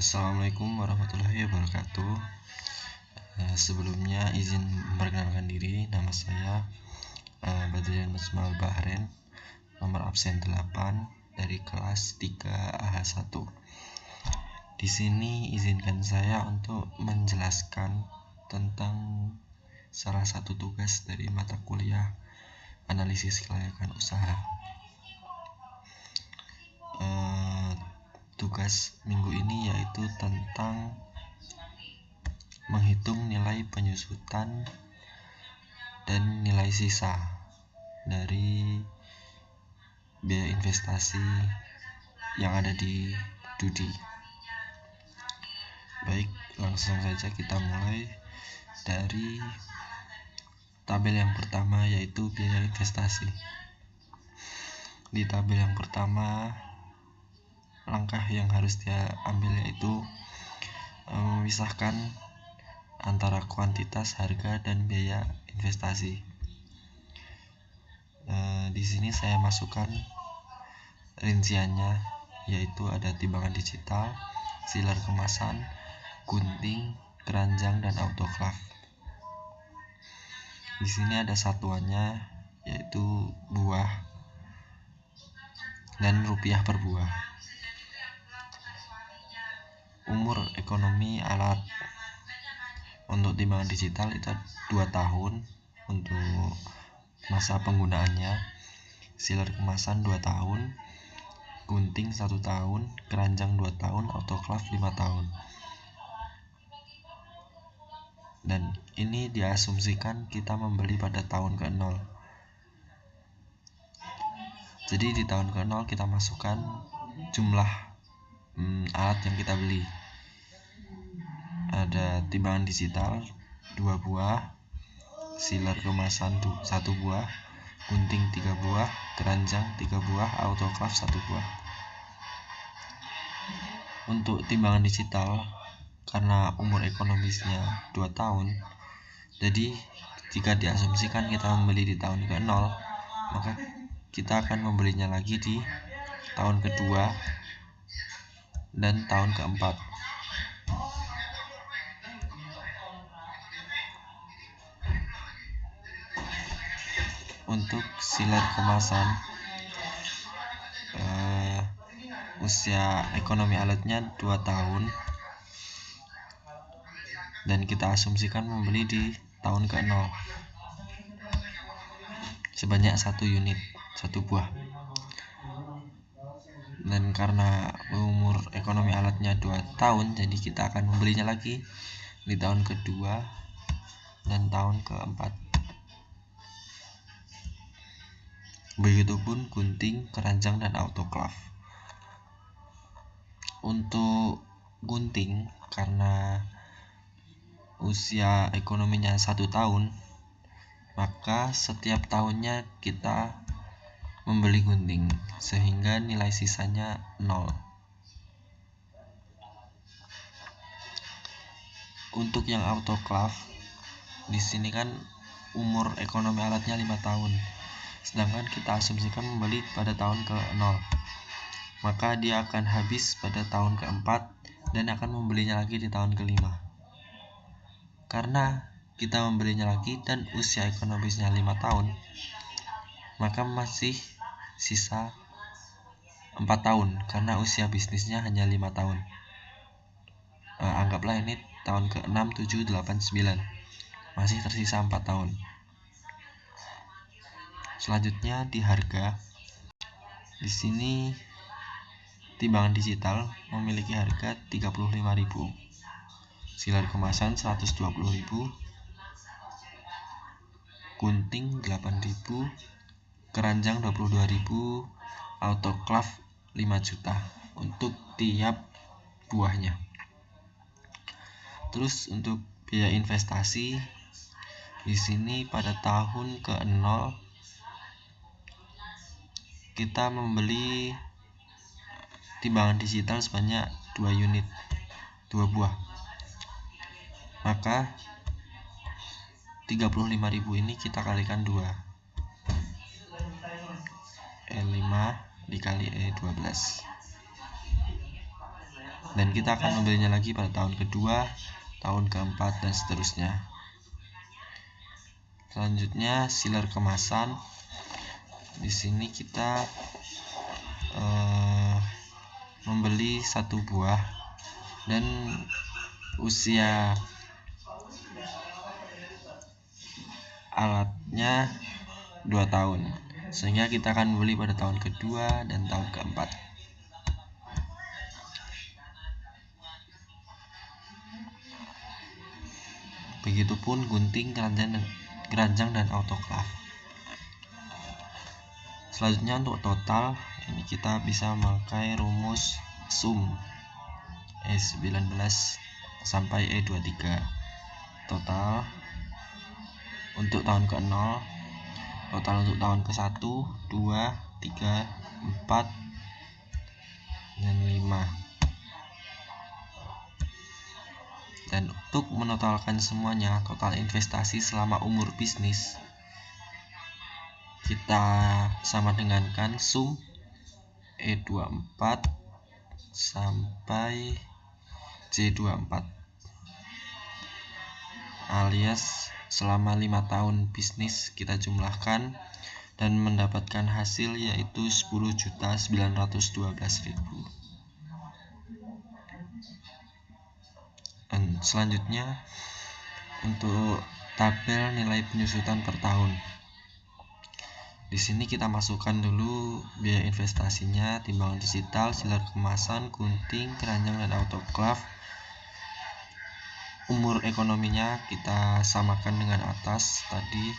Assalamualaikum warahmatullahi wabarakatuh. Sebelumnya izin memperkenalkan diri. Nama saya Badrian Musmal Bahren, nomor absen 8 dari kelas 3 AH1. Di sini izinkan saya untuk menjelaskan tentang salah satu tugas dari mata kuliah analisis kelayakan usaha. Tugas minggu ini yaitu tentang menghitung nilai penyusutan dan nilai sisa dari biaya investasi yang ada di Dudi. Baik, langsung saja kita mulai dari tabel yang pertama, yaitu biaya investasi. Di tabel yang pertama, langkah yang harus dia ambil yaitu memisahkan antara kuantitas, harga, dan biaya investasi. Di sini saya masukkan rinciannya, yaitu ada timbangan digital, siler kemasan, gunting, keranjang, dan autoclave. Di sini ada satuannya, yaitu buah dan rupiah per buah. Umur ekonomi alat untuk timbangan digital itu 2 tahun untuk masa penggunaannya, siler kemasan 2 tahun, gunting 1 tahun, keranjang 2 tahun, autoclave 5 tahun. Dan ini diasumsikan kita membeli pada tahun ke-0. Jadi di tahun ke-0 kita masukkan jumlah alat yang kita beli. Ada timbangan digital 2 buah, siler kemasan 1 buah, gunting 3 buah, keranjang 3 buah, autoclave 1 buah. Untuk timbangan digital, karena umur ekonomisnya 2 tahun, jadi jika diasumsikan kita membeli di tahun ke-0, maka kita akan membelinya lagi di tahun kedua dan tahun keempat. Untuk siler kemasan, usia ekonomi alatnya 2 tahun, dan kita asumsikan membeli di tahun ke-0 sebanyak 1 unit, 1 buah. Dan karena umur ekonomi alatnya 2 tahun, jadi kita akan membelinya lagi di tahun kedua dan tahun keempat. Begitupun gunting, keranjang, dan autoclave. Untuk gunting, karena usia ekonominya 1 tahun, maka setiap tahunnya kita membeli gunting sehingga nilai sisanya 0. Untuk yang autoclave, di sini kan umur ekonomi alatnya 5 tahun, sedangkan kita asumsikan membeli pada tahun ke-0, maka dia akan habis pada tahun keempat dan akan membelinya lagi di tahun ke-5. Karena kita membelinya lagi dan usia ekonomisnya 5 tahun, maka masih sisa 4 tahun karena usia bisnisnya hanya 5 tahun. Anggaplah ini tahun ke-6, 7, 8, 9. Masih tersisa 4 tahun. Selanjutnya di harga. Di sini timbangan digital memiliki harga 35.000. Siler kemasan 120.000. Gunting 8.000. Keranjang 22.000. Autoclave 5 juta untuk tiap buahnya. Terus untuk biaya investasi, di sini pada tahun ke-0 kita membeli timbangan digital sebanyak 2 unit, 2 buah. Maka 35.000 ini kita kalikan 2. E5 dikali E12. dan kita akan membelinya lagi pada tahun kedua, tahun keempat, dan seterusnya. Selanjutnya sealer kemasan. Di sini kita membeli 1 buah dan usia alatnya 2 tahun, sehingga kita akan membeli pada tahun kedua dan tahun keempat. Begitupun gunting, keranjang, dan autoklaf. Selanjutnya untuk total, ini kita bisa memakai rumus sum E19 sampai E23. Total untuk tahun ke-0, total untuk tahun ke-1, 2, 3, 4, dan 5. Dan untuk menotalkan semuanya, total investasi selama umur bisnis, kita sama dengankan sum E24 sampai J24, alias selama 5 tahun bisnis kita jumlahkan dan mendapatkan hasil yaitu 10.912.000. Dan selanjutnya untuk tabel nilai penyusutan per tahun. Di sini kita masukkan dulu biaya investasinya, timbangan digital, sealer kemasan, gunting, keranjang, dan autoklaf. Umur ekonominya kita samakan dengan atas tadi,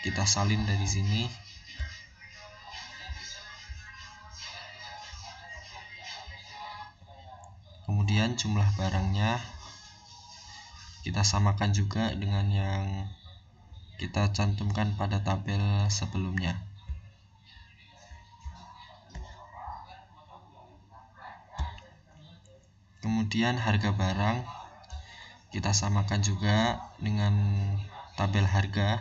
kita salin dari sini. Kemudian jumlah barangnya kita samakan juga dengan yang kita cantumkan pada tabel sebelumnya. Kemudian harga barang kita samakan juga dengan tabel harga.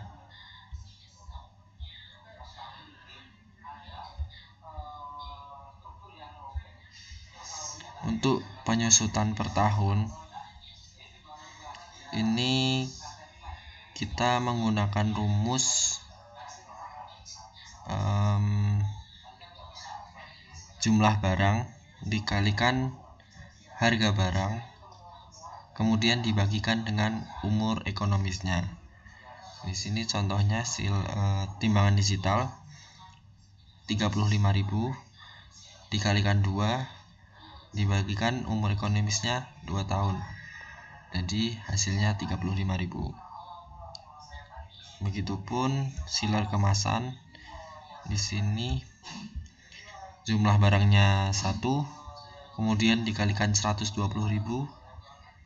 Untuk penyusutan per tahun ini kita menggunakan rumus jumlah barang dikalikan harga barang, kemudian dibagikan dengan umur ekonomisnya. Di sini contohnya timbangan digital 35.000 dikalikan 2 dibagikan umur ekonomisnya 2 tahun. Jadi hasilnya 35.000. Begitupun sealer kemasan. Di sini jumlah barangnya 1, kemudian dikalikan 120.000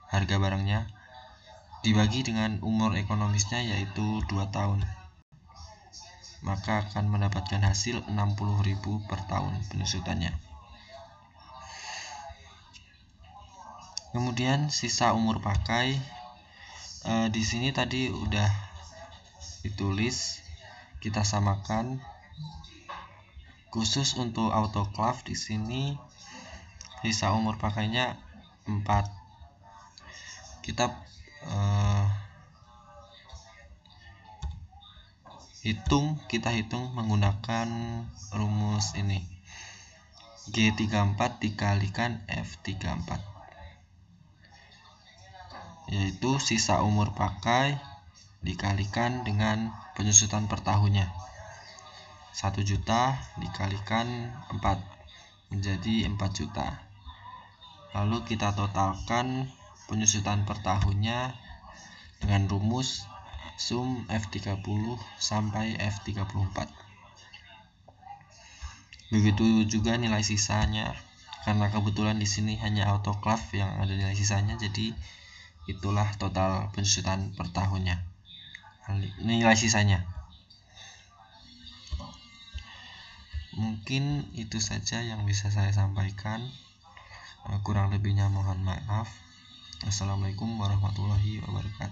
harga barangnya, dibagi dengan umur ekonomisnya yaitu 2 tahun. Maka akan mendapatkan hasil 60.000 per tahun penyusutannya. Kemudian sisa umur pakai. Di sini tadi udah ditulis, kita samakan. Khusus untuk autoklaf di sini sisa umur pakainya 4. Kita hitung menggunakan rumus ini, G34 dikalikan F34, yaitu sisa umur pakai dikalikan dengan penyusutan per tahunnya. 1 juta dikalikan 4 menjadi 4 juta. Lalu kita totalkan penyusutan per tahunnya dengan rumus sum F30 sampai F34. Begitu juga nilai sisanya. Karena kebetulan di sini hanya autoklaf yang ada nilai sisanya, jadi itulah total penyusutan per tahunnya. Nilai sisanya. Mungkin itu saja yang bisa saya sampaikan. Kurang lebihnya mohon maaf. Assalamualaikum warahmatullahi wabarakatuh.